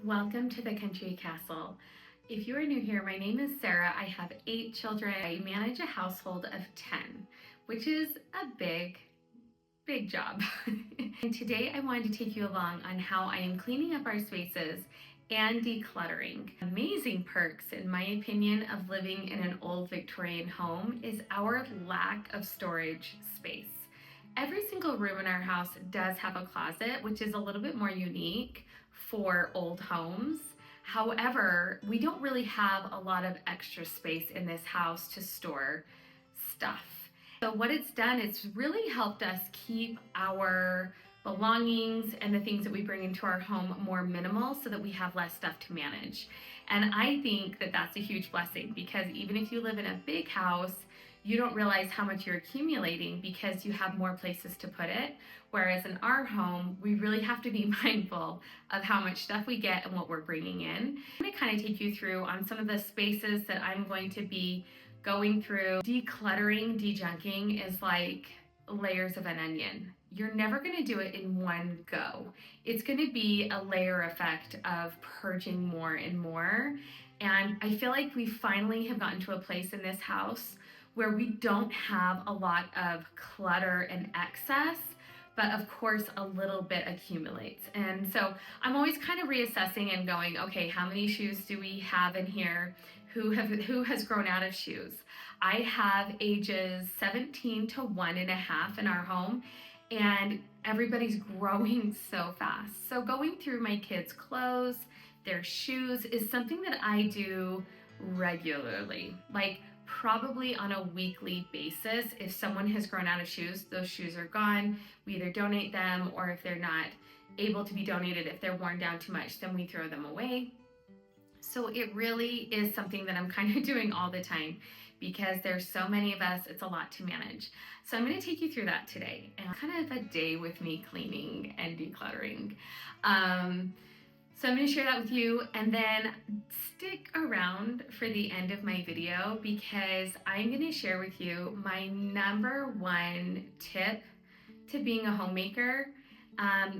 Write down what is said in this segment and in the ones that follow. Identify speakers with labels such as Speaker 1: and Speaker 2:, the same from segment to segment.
Speaker 1: Welcome to the Country Castle. If you are new here, my name is Sarah. I have 8 children. I manage a household of 10, which is a big job. And today I wanted to take you along on how I am cleaning up our spaces and decluttering. Amazing perks, in my opinion, of living in an old Victorian home is our lack of storage space. Every single room in our house does have a closet, which is a little bit more unique for old homes. However, we don't really have a lot of extra space in this house to store stuff. So what it's done, it's really helped us keep our belongings and the things that we bring into our home more minimal so that we have less stuff to manage. And I think that that's a huge blessing, because even if you live in a big house, you don't realize how much you're accumulating because you have more places to put it. Whereas in our home, we really have to be mindful of how much stuff we get and what we're bringing in. I'm going to kind of take you through on some of the spaces that I'm going to be going through. Decluttering, de-junking is like layers of an onion. You're never going to do it in one go. It's going to be a layer effect of purging more and more. And I feel like we finally have gotten to a place in this house where we don't have a lot of clutter and excess, but of course a little bit accumulates. And so I'm always kind of reassessing and going, okay, how many shoes do we have in here? Who has grown out of shoes? I have ages 17 to 1.5 in our home, and everybody's growing so fast. So going through my kids' clothes, their shoes is something that I do regularly, like probably on a weekly basis. If someone has grown out of shoes, those shoes are gone. We either donate them, or if they're not able to be donated, if they're worn down too much, then we throw them away. So it really is something that I'm kind of doing all the time because there's so many of us, it's a lot to manage. So I'm going to take you through that today, and kind of a day with me cleaning and decluttering. So I'm going to share that with you, and then stick around for the end of my video because I'm going to share with you my number 1 tip to being a homemaker.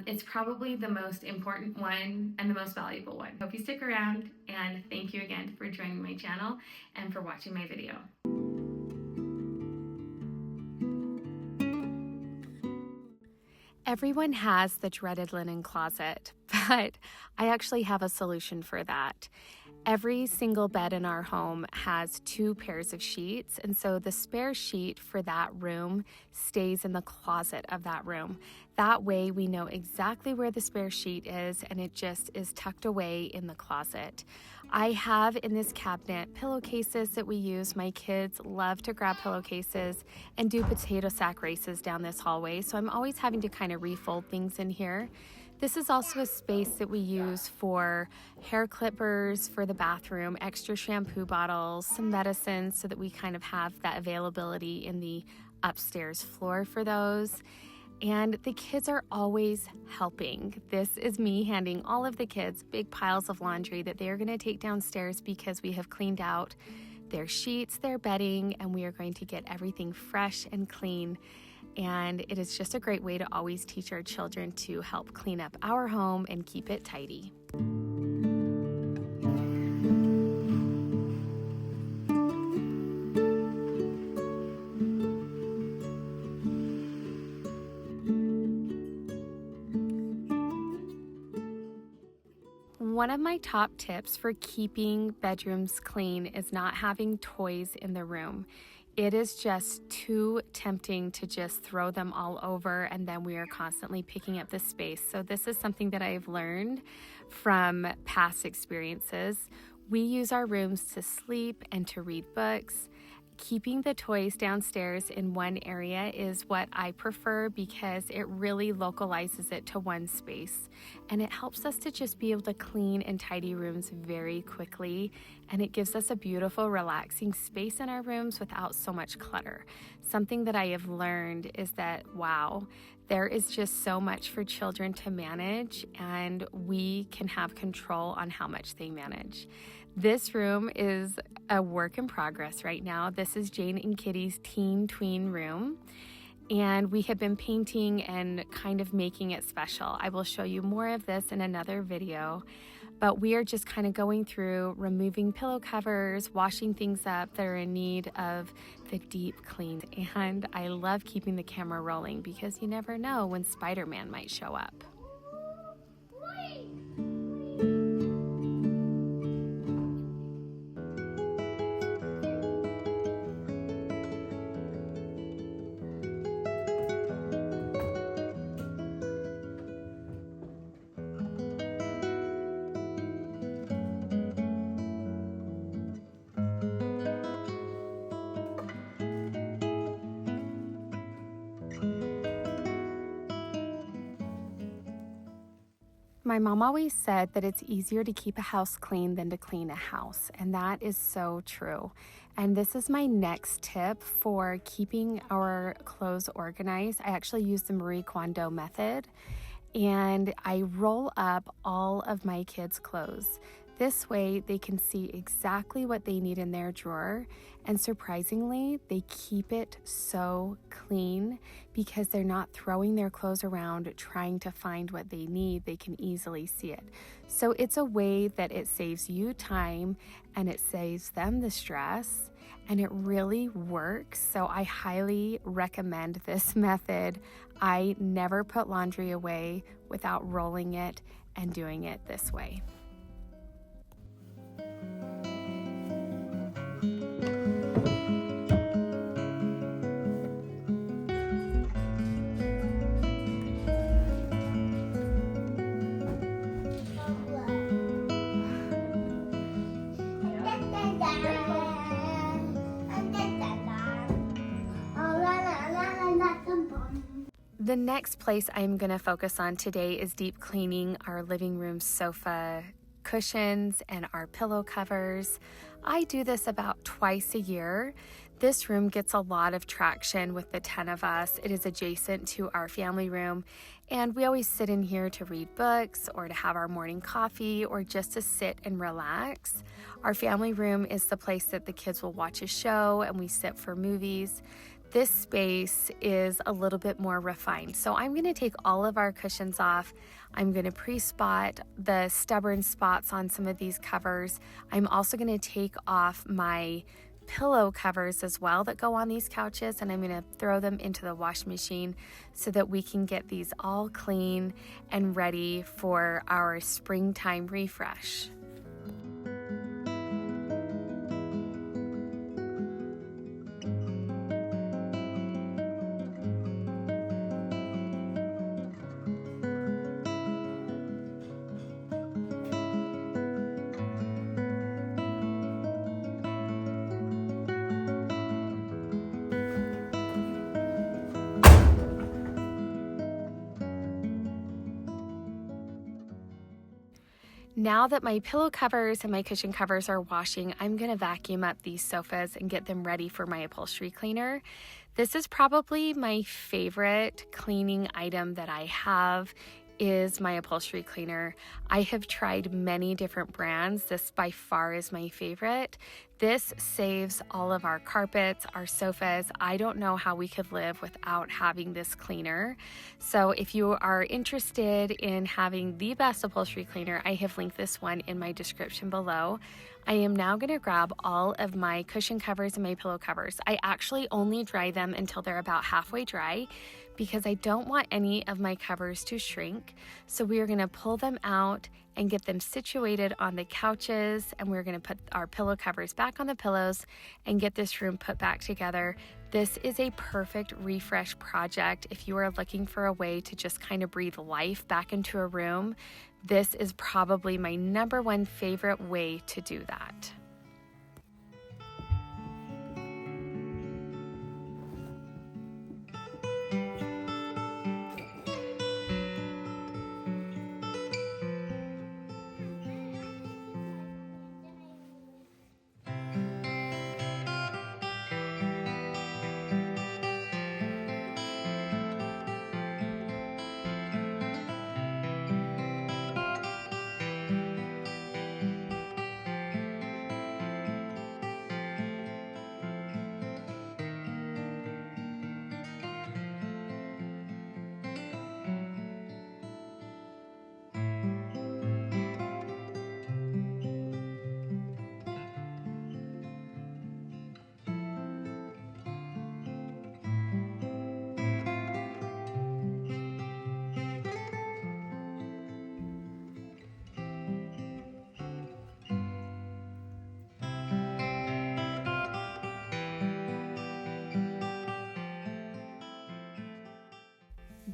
Speaker 1: It's probably the most important one and the most valuable one. Hope you stick around, and thank you again for joining my channel and for watching my video.
Speaker 2: Everyone has the dreaded linen closet, but I actually have a solution for that. Every single bed in our home has 2 pairs of sheets, and so the spare sheet for that room stays in the closet of that room. That way we know exactly where the spare sheet is, and it just is tucked away in the closet. I have in this cabinet pillowcases that we use. My kids love to grab pillowcases and do potato sack races down this hallway, so I'm always having to kind of refold things in here. This is also a space that we use for hair clippers for the bathroom, extra shampoo bottles, some medicines, so that we kind of have that availability in the upstairs floor for those. And the kids are always helping. This is me handing all of the kids big piles of laundry that they are going to take downstairs because we have cleaned out their sheets, their bedding, and we are going to get everything fresh and clean. And it is just a great way to always teach our children to help clean up our home and keep it tidy. One of my top tips for keeping bedrooms clean is not having toys in the room. It is just too tempting to just throw them all over, and then we are constantly picking up the space. So this is something that I've learned from past experiences. We use our rooms to sleep and to read books. Keeping the toys downstairs in one area is what I prefer because it really localizes it to one space, and it helps us to just be able to clean and tidy rooms very quickly, and it gives us a beautiful, relaxing space in our rooms without so much clutter. Something that I have learned is that, wow, there is just so much for children to manage, and we can have control on how much they manage. This room is a work in progress right now. This is Jane and Kitty's teen tween room, and we have been painting and kind of making it special. I will show you more of this in another video, but we are just kind of going through, removing pillow covers, washing things up that are in need of the deep clean. And I love keeping the camera rolling because you never know when Spider-Man might show up. My mom always said that it's easier to keep a house clean than to clean a house, and that is so true. And this is my next tip for keeping our clothes organized. I actually use the Marie Kondo method, and I roll up all of my kids' clothes. This way they can see exactly what they need in their drawer, and surprisingly, they keep it so clean because they're not throwing their clothes around trying to find what they need. They can easily see it. So it's a way that it saves you time and it saves them the stress, and it really works. So I highly recommend this method. I never put laundry away without rolling it and doing it this way. The next place I'm going to focus on today is deep cleaning our living room sofa cushions and our pillow covers. I do this about twice a year. This room gets a lot of traction with the 10 of us. It is adjacent to our family room, and we always sit in here to read books or to have our morning coffee or just to sit and relax. Our family room is the place that the kids will watch a show and we sit for movies. This space is a little bit more refined. So I'm going to take all of our cushions off. I'm going to pre-spot the stubborn spots on some of these covers. I'm also going to take off my pillow covers as well that go on these couches, and I'm going to throw them into the washing machine so that we can get these all clean and ready for our springtime refresh. Now that my pillow covers and my cushion covers are washing, I'm going to vacuum up these sofas and get them ready for my upholstery cleaner. This is probably my favorite cleaning item that I have is my upholstery cleaner. I have tried many different brands. This by far is my favorite. This saves all of our carpets, our sofas. I don't know how we could live without having this cleaner. So if you are interested in having the best upholstery cleaner, I have linked this one in my description below. I am now going to grab all of my cushion covers and my pillow covers. I actually only dry them until they're about halfway dry because I don't want any of my covers to shrink. So we are going to pull them out and get them situated on the couches, and we're going to put our pillow covers back on the pillows and get this room put back together. This is a perfect refresh project if you are looking for a way to just kind of breathe life back into a room. This is probably my number one favorite way to do that.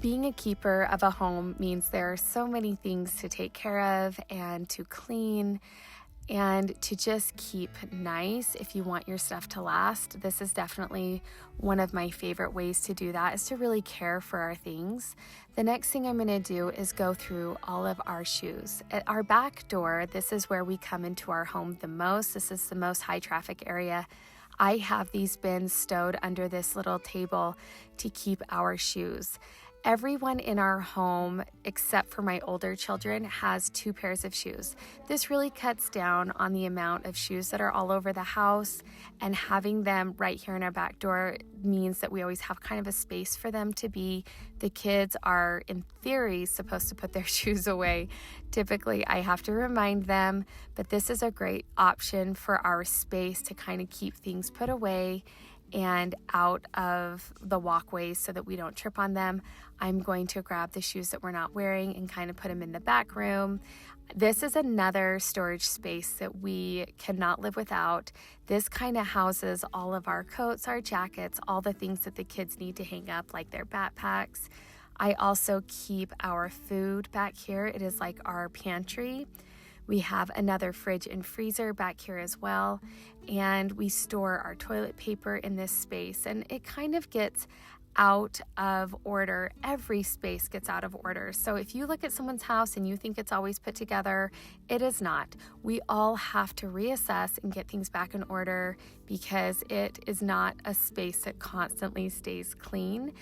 Speaker 2: Being a keeper of a home means there are so many things to take care of and to clean and to just keep nice if you want your stuff to last. This is definitely one of my favorite ways to do that, is to really care for our things. The next thing I'm going to do is go through all of our shoes. At our back door, this is where we come into our home the most. This is the most high traffic area. I have these bins stowed under this little table to keep our shoes. Everyone in our home, except for my older children, has 2 pairs of shoes. This really cuts down on the amount of shoes that are all over the house, and having them right here in our back door means that we always have kind of a space for them to be. The kids are, in theory, supposed to put their shoes away. Typically, I have to remind them, but this is a great option for our space to kind of keep things put away and out of the walkways so that we don't trip on them. I'm going to grab the shoes that we're not wearing and kind of put them in the back room. This is another storage space that we cannot live without. This kind of houses all of our coats, our jackets, all the things that the kids need to hang up, like their backpacks. I also keep our food back here. It is like our pantry. We have another fridge and freezer back here as well, and we store our toilet paper in this space, and it kind of gets out of order. Every space gets out of order. So if you look at someone's house and you think it's always put together, it is not. We all have to reassess and get things back in order because it is not a space that constantly stays clean.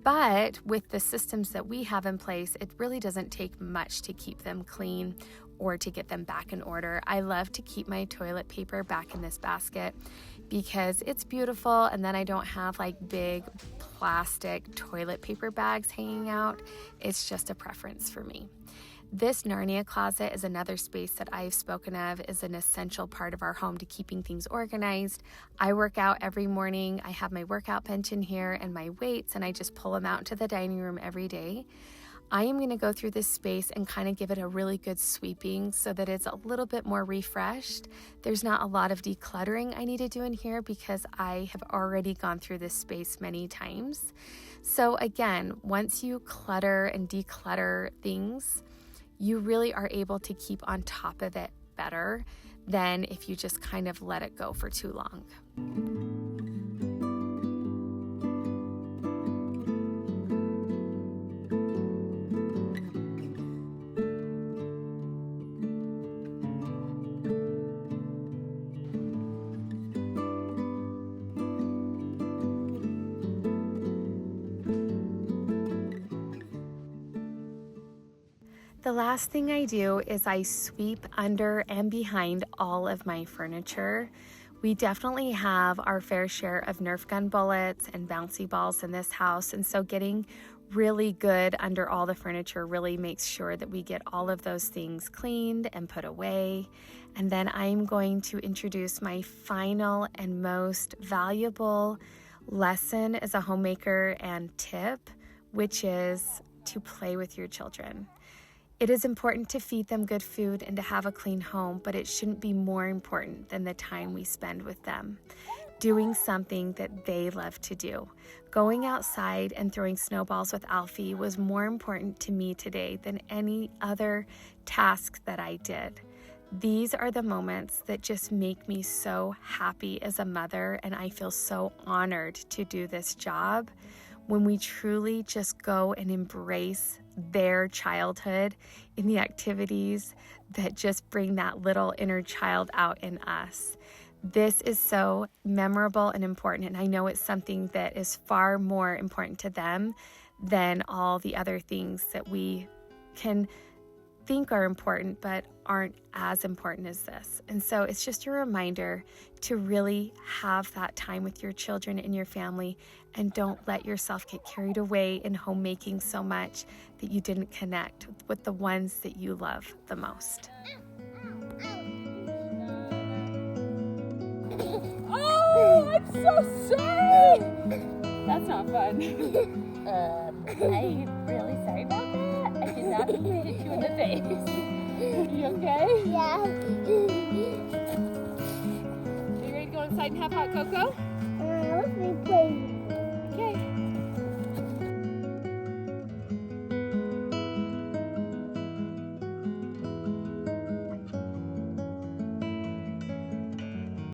Speaker 2: But with the systems that we have in place, it really doesn't take much to keep them clean or to get them back in order. I love to keep my toilet paper back in this basket because it's beautiful, and then I don't have like big plastic toilet paper bags hanging out. It's just a preference for me. This Narnia closet is another space that I've spoken of as an essential part of our home to keeping things organized. I work out every morning. I have my workout bench in here and my weights, and I just pull them out into the dining room every day. I am going to go through this space and kind of give it a really good sweeping so that it's a little bit more refreshed. There's not a lot of decluttering I need to do in here because I have already gone through this space many times. So again, once you clutter and declutter things, you really are able to keep on top of it better than if you just kind of let it go for too long. The last thing I do is I sweep under and behind all of my furniture. We definitely have our fair share of Nerf gun bullets and bouncy balls in this house, and so getting really good under all the furniture really makes sure that we get all of those things cleaned and put away. And then I'm going to introduce my final and most valuable lesson as a homemaker and tip, which is to play with your children. It is important to feed them good food and to have a clean home, but it shouldn't be more important than the time we spend with them, doing something that they love to do. Going outside and throwing snowballs with Alfie was more important to me today than any other task that I did. These are the moments that just make me so happy as a mother, and I feel so honored to do this job when we truly just go and embrace their childhood in the activities that just bring that little inner child out in us. This is so memorable and important, and I know it's something that is far more important to them than all the other things that we can think are important but aren't as important as this. And so it's just a reminder to really have that time with your children and your family, and don't let yourself get carried away in homemaking so much that you didn't connect with the ones that you love the most.
Speaker 3: Oh, I'm so sorry! That's not fun. I'm really sorry about that. I did not mean to hit you in the face. You okay?
Speaker 4: Yeah.
Speaker 3: Are you ready to go inside and have hot cocoa?
Speaker 4: Let me play.
Speaker 3: Okay.